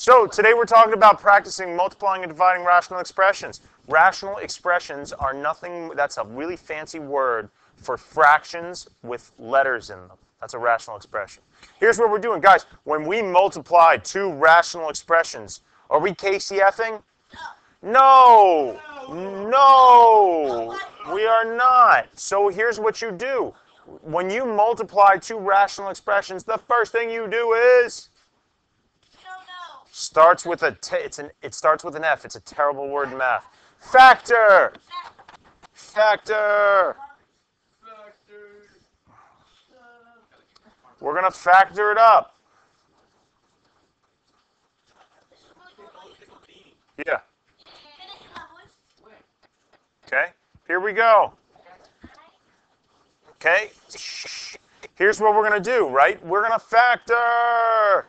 So today we're talking about practicing multiplying and dividing rational expressions. Rational expressions are nothing, that's a really fancy word for fractions with letters in them. That's a rational expression. Here's what we're doing, guys. When we multiply two rational expressions, are we KCFing? No! No! We are not. So here's what you do. When you multiply two rational expressions, the first thing you do is starts with it starts with an F. It's a terrible word in math. Factor. Factor. We're going to factor it up. Yeah. Okay. Here we go. Okay. Here's what we're going to do, right? We're going to factor.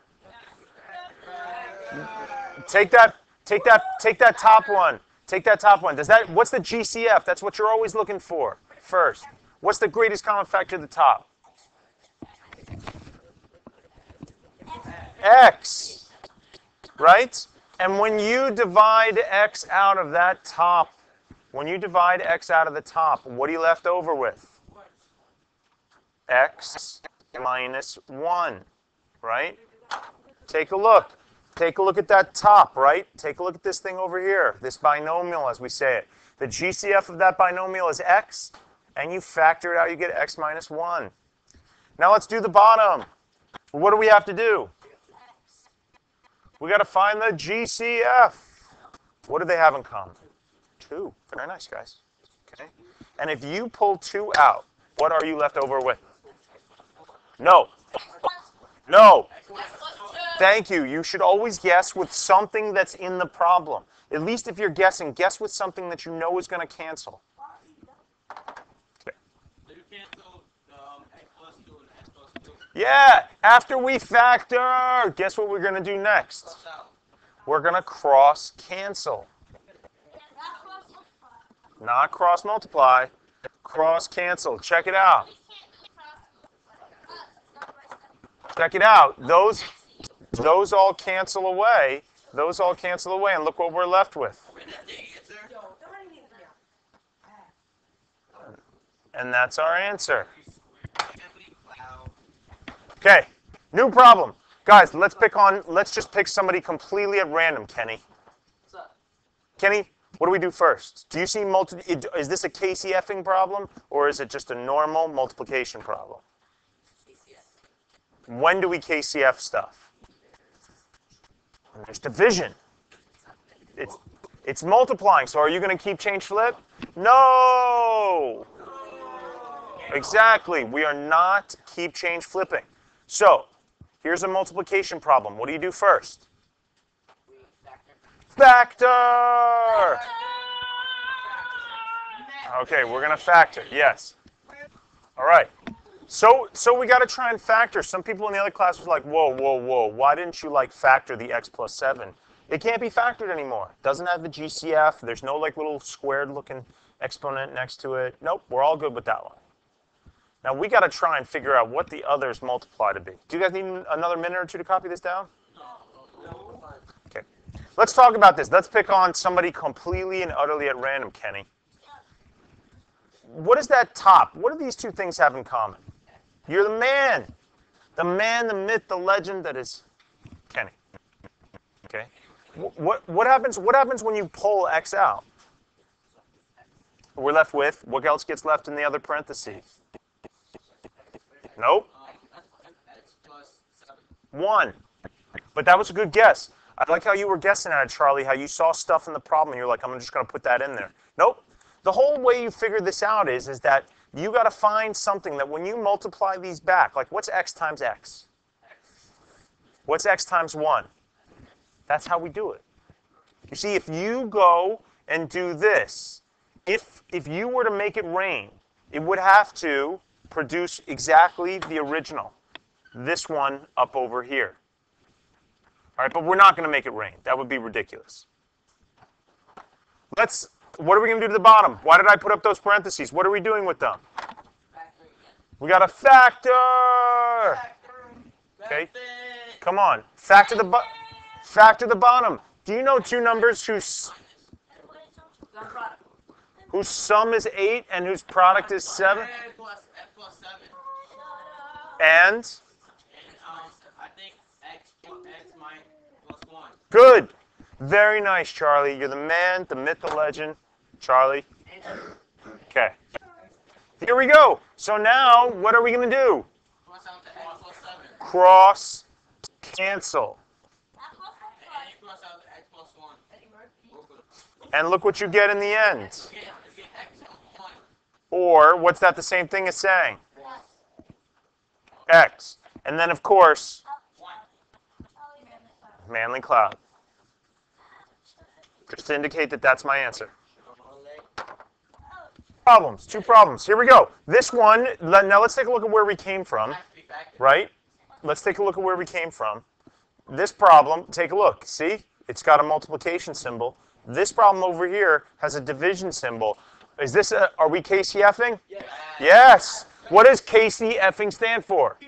Take that top one. Take that top one. What's the GCF? That's what you're always looking for first. What's the greatest common factor at the top? X. Right? And when you divide X out of that top, when you divide X out of the top, what are you left over with? X minus 1. Right? Take a look. Take a look at that top, right? Take a look at this thing over here, this binomial as we say it. The GCF of that binomial is X, and you factor it out, you get X minus 1. Now let's do the bottom. What do we have to do? We got to find the GCF. What do they have in common? 2. Very nice, guys. Okay. And if you pull 2 out, what are you left over with? No. No. Thank you. You should always guess with something that's in the problem. At least if you're guessing, guess with something that you know is going to cancel. Okay. Yeah. After we factor, guess what we're going to do next? We're going to cross cancel. Not cross multiply. Cross cancel. Check it out. Check it out. Those all cancel away. Those all cancel away, and look what we're left with. And that's our answer. Okay, new problem. Guys, let's just pick somebody completely at random, Kenny. Kenny, what do we do first? Do you see is this a KCFing problem, or is it just a normal multiplication problem? When do we KCF stuff? There's division. It's multiplying. So are you going to keep change flip? No. Exactly. We are not keep change flipping. So here's a multiplication problem. What do you do first? Factor. Okay, we're going to factor. Yes. All right. So we got to try and factor. Some people in the other class was like, whoa, whoa, whoa. Why didn't you factor the x plus 7? It can't be factored anymore. It doesn't have the GCF. There's no little squared looking exponent next to it. Nope, we're all good with that one. Now we got to try and figure out what the others multiply to be. Do you guys need another minute or two to copy this down? Okay. Let's talk about this. Let's pick on somebody completely and utterly at random, Kenny. What is that top? What do these two things have in common? You're the man. The man, the myth, the legend that is Kenny. Okay? What happens when you pull X out? We're left with, what else gets left in the other parentheses? Nope. 1. But that was a good guess. I like how you were guessing at it, Charlie, how you saw stuff in the problem and you're like, I'm just going to put that in there. Nope. The whole way you figure this out is that you got to find something that when you multiply these back, like what's x times x? What's x times 1? That's how we do it. You see, if you go and do this, if you were to make it rain, it would have to produce exactly the original, this one up over here. All right, but we're not going to make it rain. That would be ridiculous. What are we going to do to the bottom? Why did I put up those parentheses? What are we doing with them? We got to factor. Okay, come on. Factor the bottom. Do you know two numbers whose sum is 8 and whose product is 7? And? I think x minus plus 1. Good. Very nice, Charlie. You're the man, the myth, the legend. Charlie. Okay. Here we go. So now, what are we going to do? Cross out the x plus 7. Cross cancel. And you cross out the x plus 1. And look what you get in the end. You get x plus 1. Or, what's that the same thing as saying? X. And then, of course, 1. Manly Cloud. Just to indicate that that's my answer. Problems. Two problems. Here we go. This one, now let's take a look at where we came from. Right? Let's take a look at where we came from. This problem, take a look. See? It's got a multiplication symbol. This problem over here has a division symbol. Is this are we KCFing? Yes. Yes. What does KCFing stand for?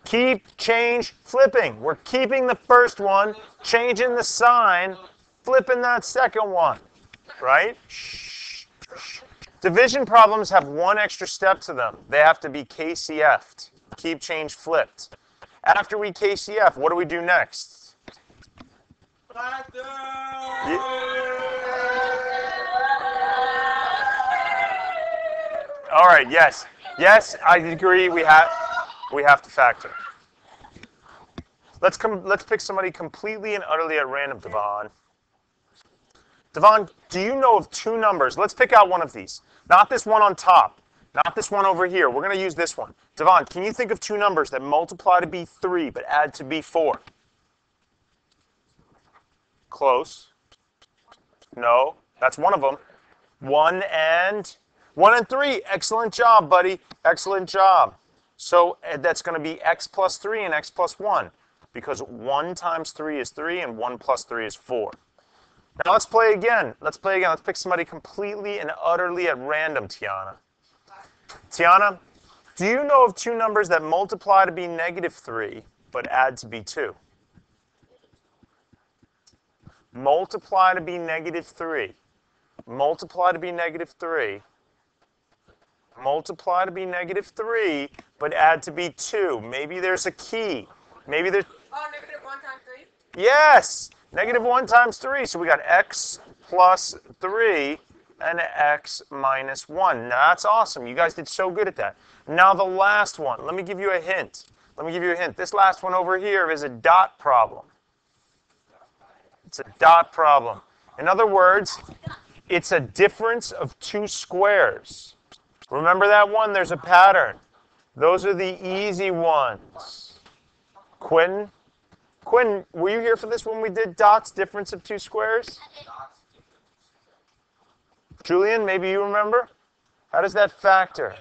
Keep, change, flipping. We're keeping the first one, changing the sign, flipping that second one. Right? Shh. Division problems have one extra step to them. They have to be KCF'd. Keep, change, flipped. After we KCF, what do we do next? Factor! All right, yes. Yes, I agree. We have to factor. Let's pick somebody completely and utterly at random, Devon. Devon, do you know of two numbers? Let's pick out one of these. Not this one on top. Not this one over here. We're going to use this one. Devon, can you think of two numbers that multiply to be 3 but add to be 4? Close. No, that's one of them. 1 and 3. Excellent job, buddy. Excellent job. So that's going to be x plus 3 and x plus 1 because 1 times 3 is 3 and 1 plus 3 is 4. Now let's play again. Let's pick somebody completely and utterly at random, Tiana. Tiana, do you know of two numbers that multiply to be -3 but add to be 2? Multiply to be -3. Multiply to be -3. Multiply to be -3 but add to be 2. Maybe there's a key. Maybe there's... Oh, -1 times 3? Yes! -1 times 3. So we got x plus 3 and x minus 1. Now, that's awesome. You guys did so good at that. Now the last one. Let me give you a hint. This last one over here is a dot problem. It's a dot problem. In other words, it's a difference of two squares. Remember that one? There's a pattern. Those are the easy ones. Quinn, were you here for this when we did dots, difference of two squares? Julian, maybe you remember? How does that factor?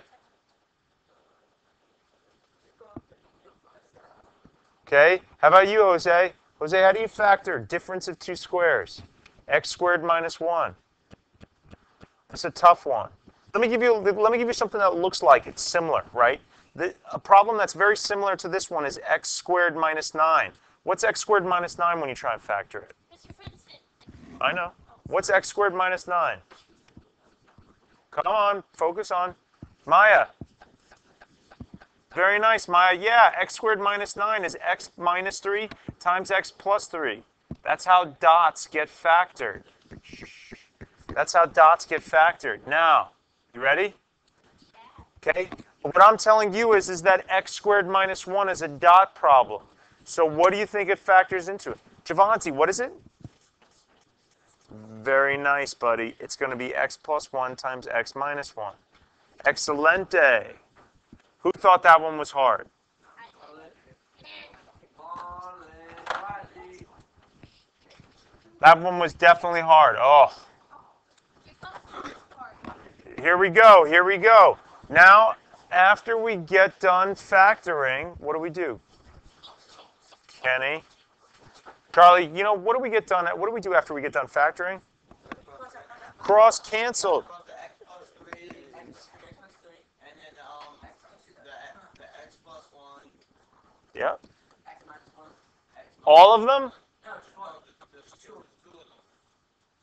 Okay, how about you, Jose? Jose, how do you factor difference of two squares? X squared minus 1. That's a tough one. Let me give you something that looks like it's similar, right? A problem that's very similar to this one is x squared minus 9. What's x squared minus 9 when you try and factor it? Mr. Princeton. I know. What's x squared minus 9? Come on, focus on. Maya. Very nice, Maya. Yeah, x squared minus 9 is x minus 3 times x plus 3. That's how dots get factored. That's how dots get factored. Now, you ready? Okay. What I'm telling you is that x squared minus 1 is a dot problem. So what do you think it factors into it? Javante, what is it? Very nice, buddy. It's going to be x plus 1 times x minus 1. Excelente. Who thought that one was hard? That one was definitely hard. Oh. Here we go. Now, after we get done factoring, what do? Kenny. Charlie, what do we get done? What do we do after we get done factoring? Cross cancel. Yep. All of them? No, just one. There's two of them.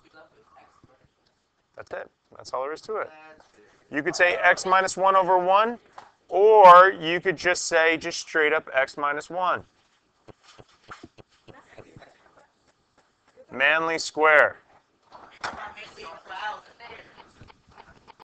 We left with X, right? That's it. That's all there is to it. That's it. You could say x minus 1 over 1, or you could just say just straight up x minus 1. Manly square.